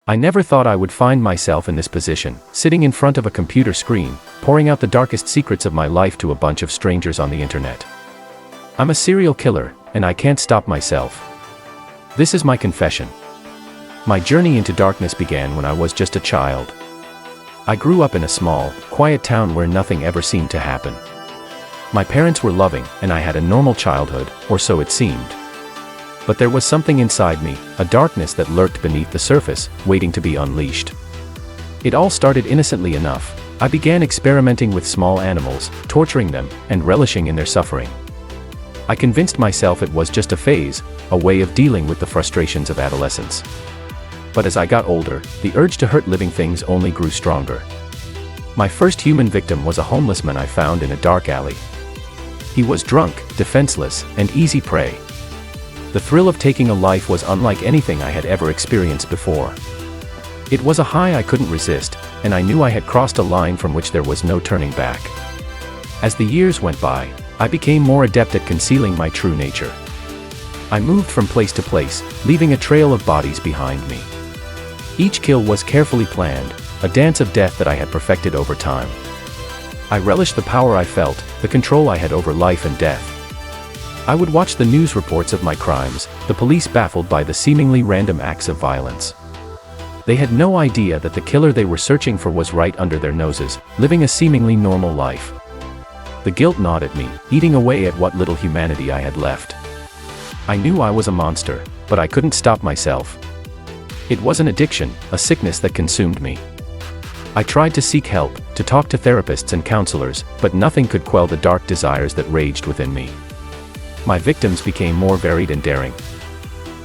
I never thought I would find myself in this position, sitting in front of a computer screen, pouring out the darkest secrets of my life to a bunch of strangers on the internet. I'm a serial killer, and I can't stop myself. This is my confession. My journey into darkness began when I was just a child. I grew up in a small, quiet town where nothing ever seemed to happen. My parents were loving, and I had a normal childhood, or so it seemed. But there was something inside me, a darkness that lurked beneath the surface, waiting to be unleashed. It all started innocently enough. I began experimenting with small animals, torturing them, and relishing in their suffering. I convinced myself it was just a phase, a way of dealing with the frustrations of adolescence. But as I got older, the urge to hurt living things only grew stronger. My first human victim was a homeless man I found in a dark alley. He was drunk, defenseless, and easy prey. The thrill of taking a life was unlike anything I had ever experienced before. It was a high I couldn't resist, and I knew I had crossed a line from which there was no turning back. As the years went by, I became more adept at concealing my true nature. I moved from place to place, leaving a trail of bodies behind me. Each kill was carefully planned, a dance of death that I had perfected over time. I relished the power I felt, the control I had over life and death. I would watch the news reports of my crimes, the police baffled by the seemingly random acts of violence. They had no idea that the killer they were searching for was right under their noses, living a seemingly normal life. The guilt gnawed at me, eating away at what little humanity I had left. I knew I was a monster, but I couldn't stop myself. It was an addiction, a sickness that consumed me. I tried to seek help, to talk to therapists and counselors, but nothing could quell the dark desires that raged within me. My victims became more varied and daring.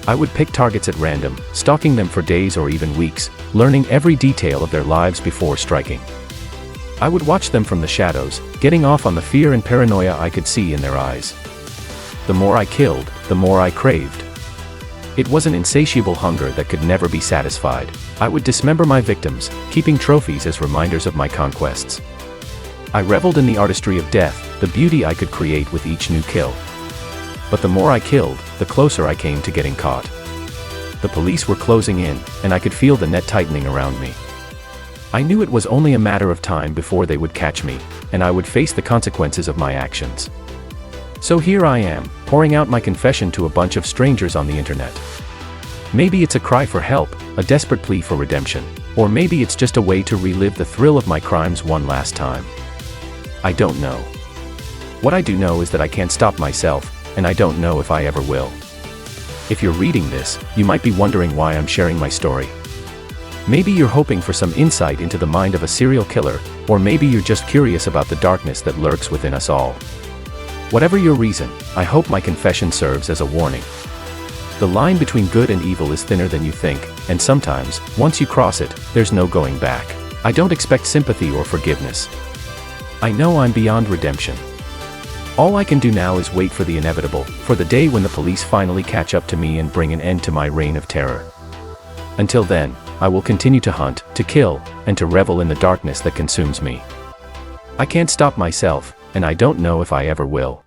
I would pick targets at random, stalking them for days or even weeks, learning every detail of their lives before striking. I would watch them from the shadows, getting off on the fear and paranoia I could see in their eyes. The more I killed, the more I craved. It was an insatiable hunger that could never be satisfied. I would dismember my victims, keeping trophies as reminders of my conquests. I reveled in the artistry of death, the beauty I could create with each new kill. But the more I killed, the closer I came to getting caught. The police were closing in, and I could feel the net tightening around me. I knew it was only a matter of time before they would catch me, and I would face the consequences of my actions. So here I am, pouring out my confession to a bunch of strangers on the internet. Maybe it's a cry for help, a desperate plea for redemption, or maybe it's just a way to relive the thrill of my crimes one last time. I don't know. What I do know is that I can't stop myself, and I don't know if I ever will. If you're reading this, you might be wondering why I'm sharing my story. Maybe you're hoping for some insight into the mind of a serial killer, or maybe you're just curious about the darkness that lurks within us all. Whatever your reason, I hope my confession serves as a warning. The line between good and evil is thinner than you think, and sometimes, once you cross it, there's no going back. I don't expect sympathy or forgiveness. I know I'm beyond redemption. All I can do now is wait for the inevitable, for the day when the police finally catch up to me and bring an end to my reign of terror. Until then, I will continue to hunt, to kill, and to revel in the darkness that consumes me. I can't stop myself, and I don't know if I ever will.